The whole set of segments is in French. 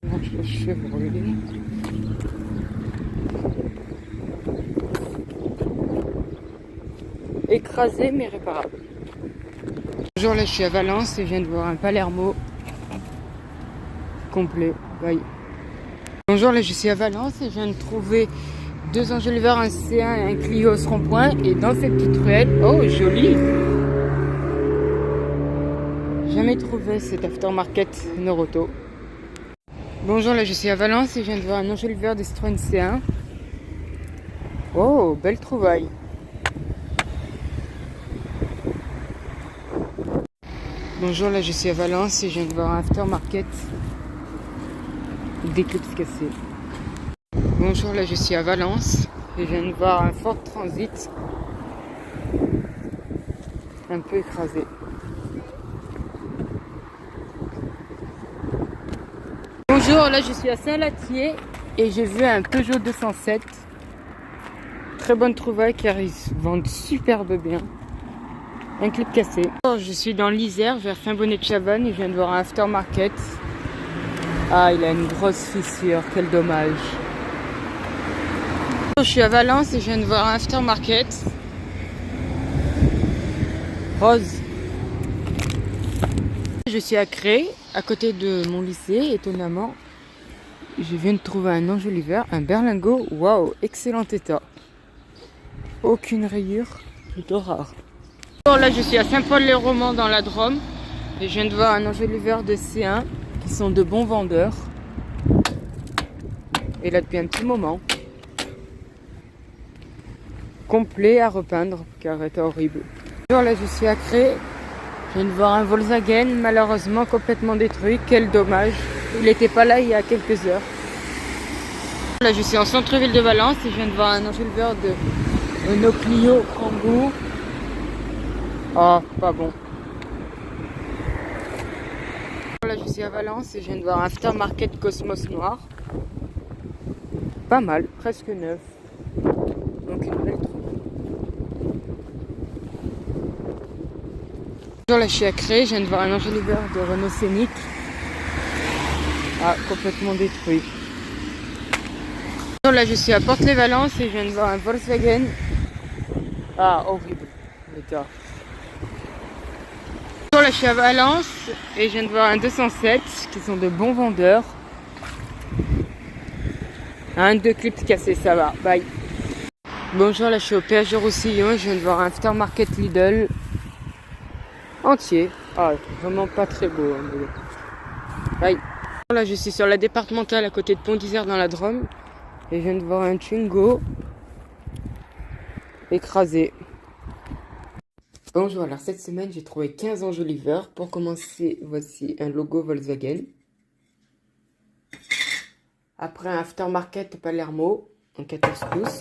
Le Chevrolet. Écrasé mais réparable. Bonjour, là je suis à Valence et je viens de voir un Palermo complet. Bye. Bonjour, là je suis à Valence et je viens de trouver deux Enjoliver, un C1 et un Clio au rond-point. Et dans ces petites ruelles, oh joli! Jamais trouvé cet aftermarket Noroto. Bonjour, là je suis à Valence et je viens de voir un Enjoliver de Citroën C1. Oh, belle trouvaille. Bonjour, là je suis à Valence et je viens de voir un aftermarket d'Eclipse cassé. Bonjour, là je suis à Valence et je viens de voir un Ford Transit un peu écrasé. Bonjour, là je suis à Saint-Latier et j'ai vu un Peugeot 207. Très bonne trouvaille car ils se vendent superbe bien. Un clip cassé. Je suis dans l'Isère vers Saint-Bonnet-de-Chavannes et je viens de voir un aftermarket. Ah, il a une grosse fissure, quel dommage. Je suis à Valence et je viens de voir un aftermarket rose. Je suis à Cré, à côté de mon lycée, étonnamment. Je viens de trouver un Enjoliver, un berlingot, waouh, excellent état. Aucune rayure, plutôt rare. Là je suis à Saint-Paul-les-Romans dans la Drôme et je viens de voir un Enjoliver de C1 qui sont de bons vendeurs. Et là depuis un petit moment. Complet à repeindre car était horrible. Là je suis à Cré. Je viens de voir un Volkswagen malheureusement complètement détruit. Quel dommage. Il n'était pas là il y a quelques heures. Là je suis en centre-ville de Valence et je viens de voir un Enjoliver de Renault Clio Kangoo. Oh, pas bon. Là je suis à Valence et je viens de voir un aftermarket Cosmos noir. Pas mal, presque neuf. Donc une belle troupe. Là je suis à Cré, je viens de voir un Enjoliver de Renault Scénic. Ah, complètement détruit. Là je suis à Porte-les-Valence et je viens de voir un Volkswagen. Ah, horrible l'état. Là je suis à Valence et je viens de voir un 207 qui sont de bons vendeurs. Un deux clips cassés, ça va, bye. Bonjour, là je suis au péage de Roussillon et je viens de voir un aftermarket Lidl entier. Ah, vraiment pas très beau. Bye. Là je suis sur la départementale à côté de Pont d'Isère dans la Drôme et je viens de voir un Twingo écrasé. Bonjour, alors cette semaine j'ai trouvé 15 Enjoliver. Pour commencer, voici un logo Volkswagen. Après un aftermarket Palermo en 14 pouces.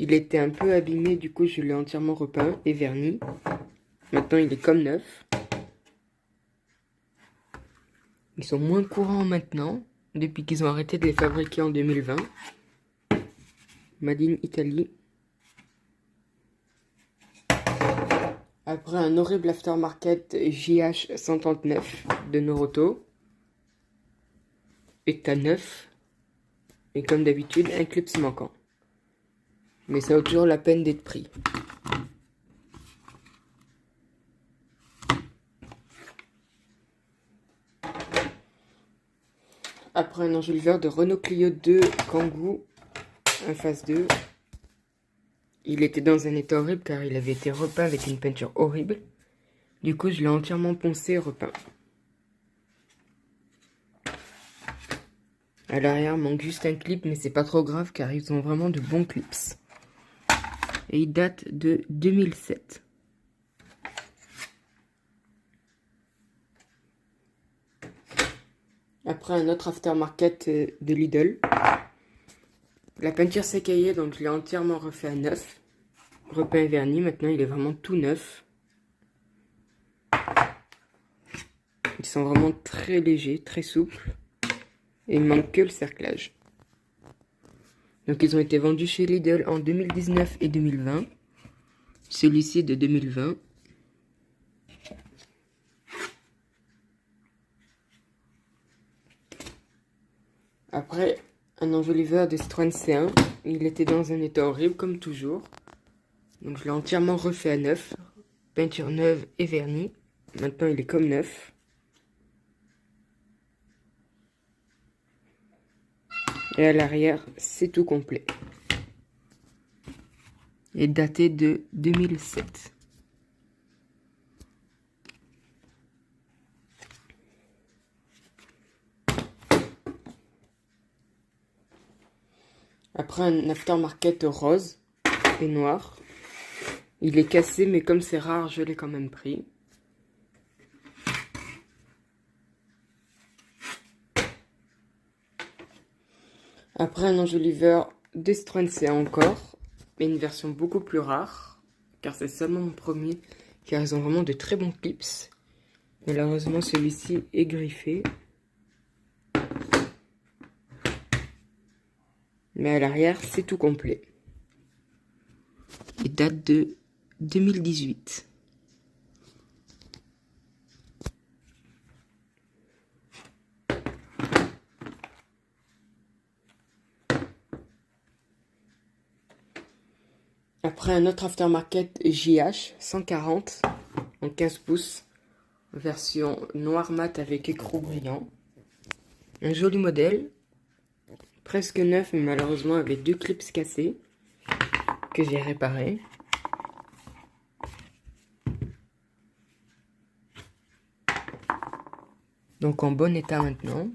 Il était un peu abîmé, du coup je l'ai entièrement repeint et verni. Maintenant il est comme neuf. Ils sont moins courants maintenant, depuis qu'ils ont arrêté de les fabriquer en 2020. Made in Italy. Après un horrible aftermarket JH139 de Noroto. État neuf. Et comme d'habitude, un clip manquant. Mais ça vaut toujours la peine d'être pris. Après un Enjoliver de Renault Clio 2 Kangoo, un phase 2. Il était dans un état horrible car il avait été repeint avec une peinture horrible. Du coup, je l'ai entièrement poncé et repeint. À l'arrière, manque juste un clip, mais c'est pas trop grave car ils ont vraiment de bons clips. Et ils datent de 2007. Après un autre aftermarket de Lidl. La peinture s'est caillée, donc je l'ai entièrement refait à neuf. Repeint et verni, maintenant il est vraiment tout neuf. Ils sont vraiment très légers, très souples. Et il manque que le cerclage. Donc ils ont été vendus chez Lidl en 2019 et 2020. Celui-ci de 2020. Après, un enjoliveur de Citroën C1. Il était dans un état horrible comme toujours. Donc je l'ai entièrement refait à neuf. Peinture neuve et vernis. Maintenant il est comme neuf. Et à l'arrière, c'est tout complet. Et daté de 2007. Après un aftermarket rose et noir. Il est cassé, mais comme c'est rare, je l'ai quand même pris. Après un enjoliveur de Citroën C1 encore, mais une version beaucoup plus rare, car c'est seulement mon premier, car ils ont vraiment de très bons clips. Malheureusement, celui-ci est griffé. Mais à l'arrière, c'est tout complet. Il date de 2018. Après un autre aftermarket JH 140 en 15 pouces, version noir mat avec écrou brillant. Un joli modèle, presque neuf, mais malheureusement avec 2 clips cassés que j'ai réparés. Donc en bon état maintenant.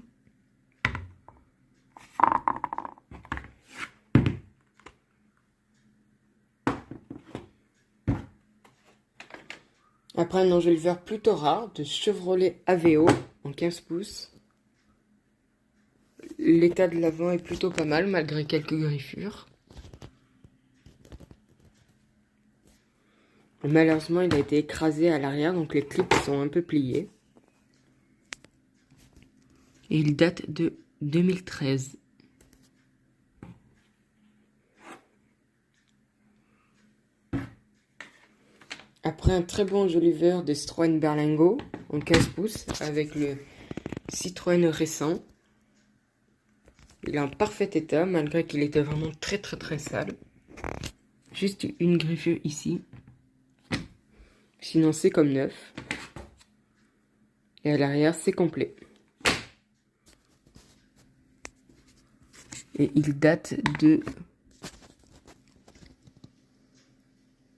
Après un enjoliveur plutôt rare de Chevrolet Aveo en 15 pouces. L'état de l'avant est plutôt pas mal malgré quelques griffures. Malheureusement, il a été écrasé à l'arrière, donc les clips sont un peu pliés. Et il date de 2013. Après un très bon enjoliveur de Citroën Berlingo en 15 pouces avec le Citroën récent. Il est en parfait état malgré qu'il était vraiment très sale. Juste une griffure ici. Sinon c'est comme neuf. Et à l'arrière c'est complet. Et il date de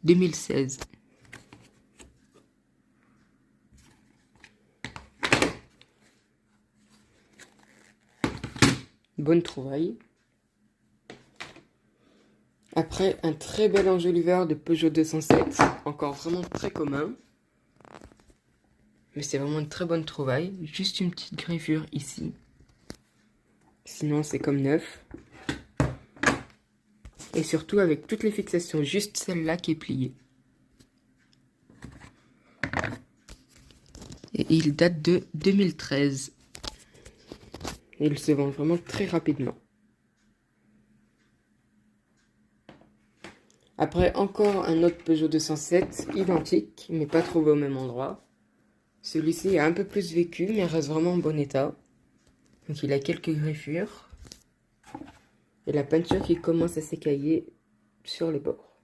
2016. Bonne trouvaille. Après un très bel enjoliveur de Peugeot 207, encore vraiment très commun. Mais c'est vraiment une très bonne trouvaille. Juste une petite griffure ici. Sinon c'est comme neuf. Et surtout avec toutes les fixations, juste celle-là qui est pliée. Et il date de 2013. Et il se vend vraiment très rapidement. Après encore un autre Peugeot 207, identique, mais pas trouvé au même endroit. Celui-ci a un peu plus vécu, mais reste vraiment en bon état. Donc il a quelques griffures. Et la peinture qui commence à s'écailler sur les bords.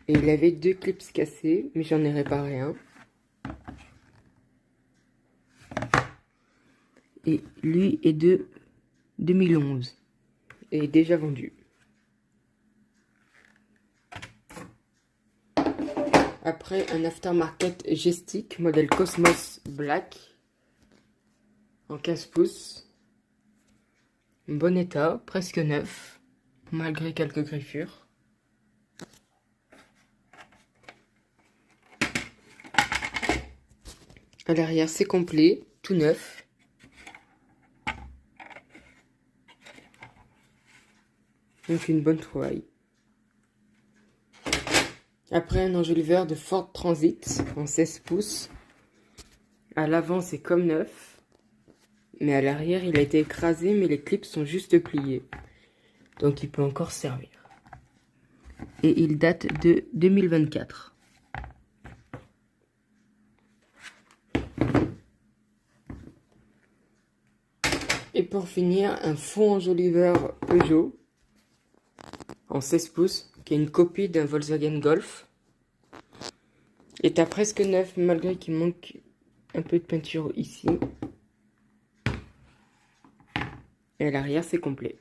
Et il avait 2 clips cassés, mais j'en ai réparé un. Et lui est de 2011. Et est déjà vendu. Après un aftermarket Gestic, modèle Cosmos Black. En 15 pouces. Bon état, presque neuf. Malgré quelques griffures. À l'arrière, c'est complet, tout neuf. Donc une bonne trouvaille. Après un enjoliveur de Ford Transit en 16 pouces. À l'avant, c'est comme neuf. Mais à l'arrière, il a été écrasé, mais les clips sont juste pliés. Donc il peut encore servir. Et il date de 2024. pour finir, un fond enjoliveur Peugeot en 16 pouces, qui est une copie d'un Volkswagen Golf. Il est à presque neuf, malgré qu'il manque un peu de peinture ici. Et à l'arrière, c'est complet.